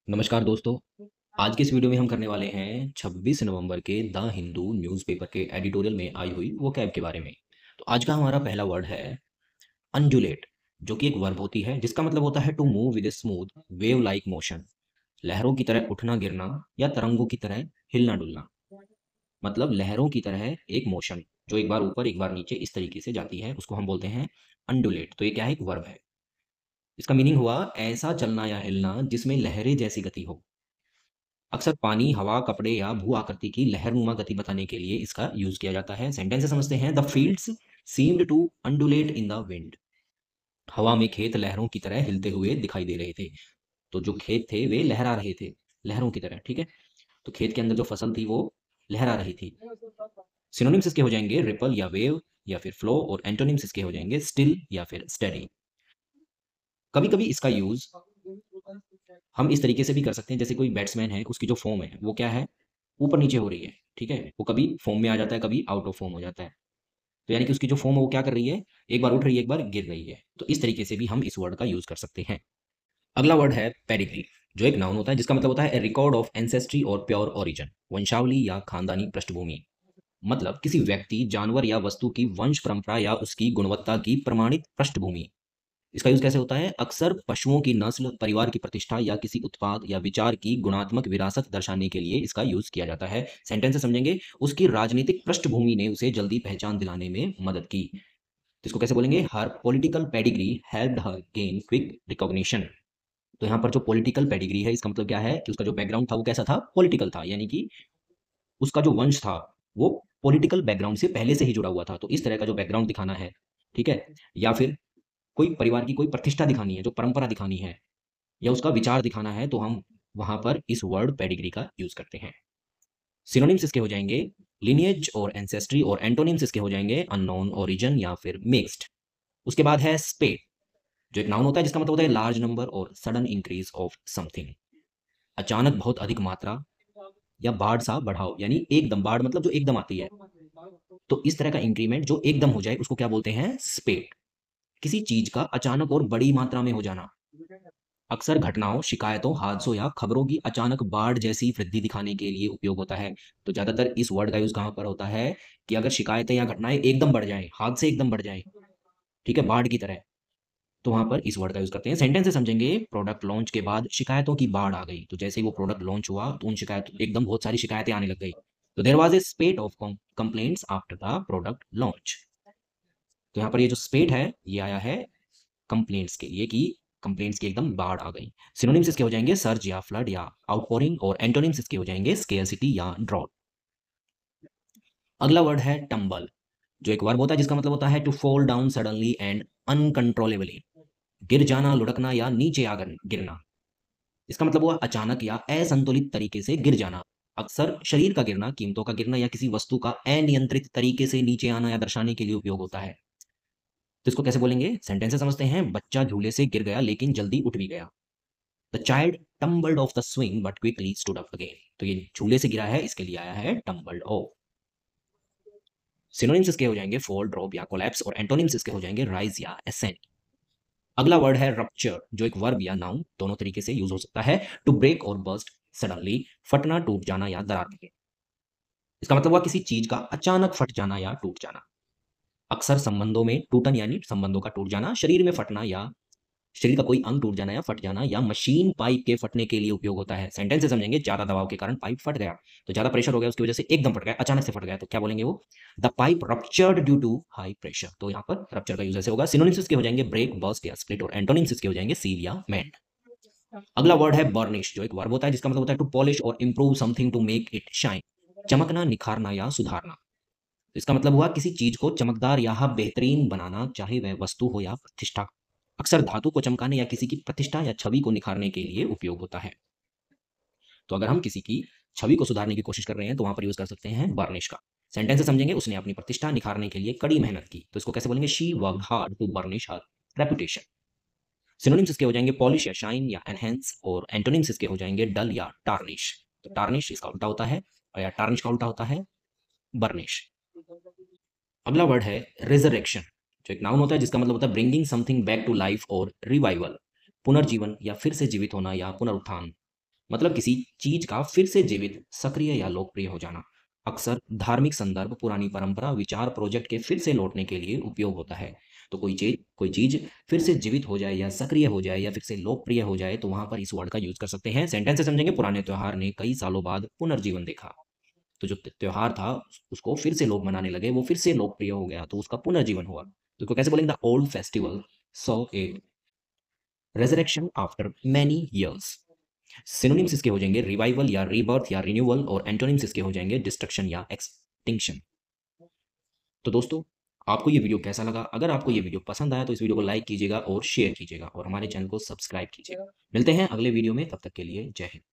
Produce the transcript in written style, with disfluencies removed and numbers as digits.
नमस्कार दोस्तों। आज के इस वीडियो में हम करने वाले हैं 26 नवंबर के द हिंदू न्यूज़पेपर के एडिटोरियल में आई हुई वोकैब के बारे में। तो आज का हमारा पहला वर्ड है अंजुलेट, जो कि एक वर्ब होती है जिसका मतलब होता है to move with smooth wave like motion. लहरों की तरह उठना गिरना या तरंगों की तरह हिलना डुलना। मतलब लहरों की तरह एक मोशन जो एक बार ऊपर एक बार नीचे इस तरीके से जाती है उसको हम बोलते हैं अंडुलेट। तो ये क्या है? एक वर्ब है। इसका मीनिंग हुआ ऐसा चलना या हिलना जिसमें लहरें जैसी गति हो। अक्सर पानी, हवा, कपड़े या भू आकृति की लहरनुमा गति बताने के लिए इसका यूज किया जाता है। सेंटेंस से समझते हैं। The fields seemed to undulate in the wind. हवा में खेत लहरों की तरह हिलते हुए दिखाई दे रहे थे। तो जो खेत थे वे लहरा रहे थे, लहरों की तरह। ठीक है। तो खेत के अंदर जो फसल थी वो लहरा रही थी। सिनोनिम्स इसके हो जाएंगे रिपल या वेव या फिर फ्लो, और एंटोनिम्स इसके हो जाएंगे स्टिल या फिर स्टेडी। कभी कभी इसका यूज हम इस तरीके से भी कर सकते हैं, जैसे कोई बैट्समैन है, उसकी जो फॉर्म है वो क्या है? ऊपर नीचे हो रही है। ठीक है। वो कभी फॉर्म में आ जाता है, कभी आउट ऑफ फॉर्म हो जाता है। तो यानी कि उसकी जो फॉर्म है वो क्या कर रही है? एक बार उठ रही है, एक बार गिर रही है। तो इस तरीके से भी हम इस वर्ड का यूज कर सकते हैं। अगला वर्ड है पेडिग्री, जो एक नाउन होता है जिसका मतलब होता है रिकॉर्ड ऑफ एंसेस्ट्री और प्योर ओरिजिन, वंशावली या खानदानी पृष्ठभूमि। मतलब किसी व्यक्ति, जानवर या वस्तु की वंश परंपरा या उसकी गुणवत्ता की प्रमाणित पृष्ठभूमि। इसका यूज कैसे होता है? अक्सर पशुओं की नस्ल, परिवार की प्रतिष्ठा या किसी उत्पाद या विचार की गुणात्मक विरासत दर्शाने के लिए इसका यूज किया जाता है। सेंटेंस से समझेंगे। उसकी राजनीतिक पृष्ठभूमि ने उसे जल्दी पहचान दिलाने में मदद की। तो इसको कैसे बोलेंगे? Her political pedigree helped her gain quick recognition. तो यहाँ पर जो पॉलिटिकल पेडिग्री है, इसका मतलब क्या है कि उसका जो बैकग्राउंड था वो कैसा था? पॉलिटिकल था। यानी कि उसका जो वंश था वो पॉलिटिकल बैकग्राउंड से पहले से ही जुड़ा हुआ था। तो इस तरह का जो बैकग्राउंड दिखाना है, ठीक है, या फिर कोई परिवार की कोई प्रतिष्ठा दिखानी है, जो परंपरा दिखानी है, या उसका विचार दिखाना है, तो हम वहां पर इस वर्ड पेडिग्री का यूज करते हैं। सिनोनिम्स इसके हो जाएंगे लिनिएज और एंसेस्ट्री, और एंटोनिम्स इसके हो जाएंगे अननोन, ओरिजिन या फिर मिक्स्ड। उसके बाद है स्पेड, जो एक नाउन होता है जिसका मतलब होता है लार्ज नंबर और सडन इंक्रीज ऑफ समथिंग। अचानक बहुत अधिक मात्रा या बाढ़ सा बढ़ाव, यानी एकदम बाढ़ मतलब जो एकदम आती है। तो इस तरह का इंक्रीमेंट जो एकदम हो जाए उसको क्या बोलते हैं? स्पेड। किसी चीज का अचानक और बड़ी मात्रा में हो जाना। अक्सर घटनाओं, शिकायतों, हादसों या खबरों की अचानक बाढ़ जैसी वृद्धि दिखाने के लिए उपयोग होता है। तो ज़्यादातर इस वर्ड का यूज़ कहाँ पर होता है? कि अगर शिकायतें या घटनाएँ एकदम बढ़ जाएँ, हादसे एकदम बढ़ जाएँ, ठीक है, बाढ़ की तरह, तो वहाँ पर इस वर्ड का यूज़ करते हैं। सेंटेंस से समझेंगे। प्रोडक्ट लॉन्च के बाद शिकायतों की बाढ़ आ गई। तो जैसे ही वो प्रोडक्ट लॉन्च हुआ, तो उन शिकायतों एकदम बहुत सारी शिकायतें आने लग गई। तो there was a spate of complaints after the product launch. तो यहाँ पर ये जो स्पेट है, ये आया है कंप्लेंट्स के लिए कि कंप्लेंट्स की एकदम बाढ़ आ गई। सिनोनिम्स इसके हो जाएंगे सर्ज या फ्लड या आउटपोरिंग, और एंटोनिम्स इसके हो जाएंगे स्केर्सिटी या ड्रॉट। अगला वर्ड है टंबल, जो एक वर्ब होता है जिसका मतलब होता है to fall down suddenly and uncontrollably. गिर जाना, लुढ़कना या नीचे आ गिरना। इसका मतलब हुआ अचानक या असंतुलित तरीके से गिर जाना। अक्सर शरीर का गिरना, कीमतों का गिरना या किसी वस्तु का अनियंत्रित तरीके से नीचे आना या दर्शाने के लिए उपयोग होता है। तो इसको कैसे बोलेंगे? सेंटेंस से समझते हैं। बच्चा झूले से गिर गया लेकिन जल्दी उठ भी गया। The child tumbled of the swing but quickly stood up again. तो ये झूले से गिरा है, इसके लिए आया है टम्बल्ड ऑफ। सिनोनिम्स इसके हो जाएंगे फॉल, ड्रॉप या कोलैप्स, और एंटोनिम्स इसके हो जाएंगे राइज या एसेंट। अगला वर्ड है रप्चर, जो एक वर्ब या नाउन दोनों तरीके से यूज हो सकता है। टू ब्रेक और बर्स्ट सडनली, फटना, टूट जाना या दरार दिखे। इसका मतलब हुआ किसी चीज का अचानक फट जाना या टूट जाना। अक्सर संबंधों में टूटन यानी संबंधों का टूट जाना, शरीर में फटना या शरीर का कोई अंग टूट जाना या फट जाना, या मशीन पाइप के फटने के लिए उपयोग होता है। सेंटेंस से समझेंगे। ज्यादा दबाव के कारण पाइप फट गया। तो ज्यादा प्रेशर हो गया, उसकी वजह से एकदम फट गया, अचानक से फट गया। तो क्या बोलेंगे वो? The pipe ruptured due to high pressure. तो यहाँ पर रप्चर का यूज ऐसे होगा। सिनोनिम्स इसके हो जाएंगे ब्रेक, बर्स्ट या स्प्लिट, और एंटोनिम्स इसके हो जाएंगे सील या मेल्ट। अगला वर्ड है बर्निश, जो एक वर्ब होता है जिसका मतलब होता है to polish or improve something to make it shine. चमकना, निखारना या सुधारना। इसका मतलब हुआ किसी चीज को चमकदार या बेहतरीन बनाना, चाहे वह वस्तु हो या प्रतिष्ठा। अक्सर धातु को चमकाने या किसी की प्रतिष्ठा या छवि को निखारने के लिए उपयोग होता है। तो अगर हम किसी की छवि को सुधारने की कोशिश कर रहे हैं तो वहां पर यूज कर सकते हैं बर्निश का। सेंटेंस से समझेंगे। उसने अपनी प्रतिष्ठा निखारने के लिए कड़ी मेहनत की। तो इसको कैसे बोलेंगे? She worked hard to burnish her reputation. Synonyms इसके हो जाएंगे पॉलिश या शाइन या एनहेंस, और एंटोनिम्स इसके हो जाएंगे डल या टार्निश। तो टार्निश इसका उल्टा होता है, या टार्निश का उल्टा होता है बर्निश। अगला वर्ड है रिजरेक्शन, जो एक नाउन होता है जिसका मतलब होता है bringing something back to life और रिवाइवल। पुनर्जीवन या फिर से जीवित होना या पुनरुत्थान। मतलब किसी चीज का फिर से जीवित, सक्रिय या लोकप्रिय हो जाना। अक्सर धार्मिक संदर्भ, पुरानी परंपरा, विचार, प्रोजेक्ट के फिर से लौटने के लिए उपयोग होता है। तो कोई चीज फिर से जीवित हो जाए या सक्रिय हो जाए या फिर से लोकप्रिय हो जाए तो वहां पर इस वर्ड का यूज कर सकते हैं। सेंटेंस से समझेंगे, पुराने त्योहार ने कई सालों बाद पुनर्जीवन देखा। तो जो त्योहार था उसको फिर से लोग मनाने लगे, वो फिर से लोकप्रिय हो गया, तो उसका पुनर्जीवन हुआ। तो इसको कैसे बोलेंगे? The old festival saw a resurrection after many years. Synonyms इसके हो जाएंगे रिवाइवल या रीबर्थ या रिन्यूअल, और एंटोनिम्स इसके हो जाएंगे डिस्ट्रक्शन या एक्सटिंक्शन। तो दोस्तों, आपको ये वीडियो कैसा लगा? अगर आपको ये वीडियो पसंद आया तो इस वीडियो को लाइक कीजिएगा और शेयर कीजिएगा और हमारे चैनल को सब्सक्राइब कीजिएगा। मिलते हैं अगले वीडियो में, तब तक के लिए जय हिंद।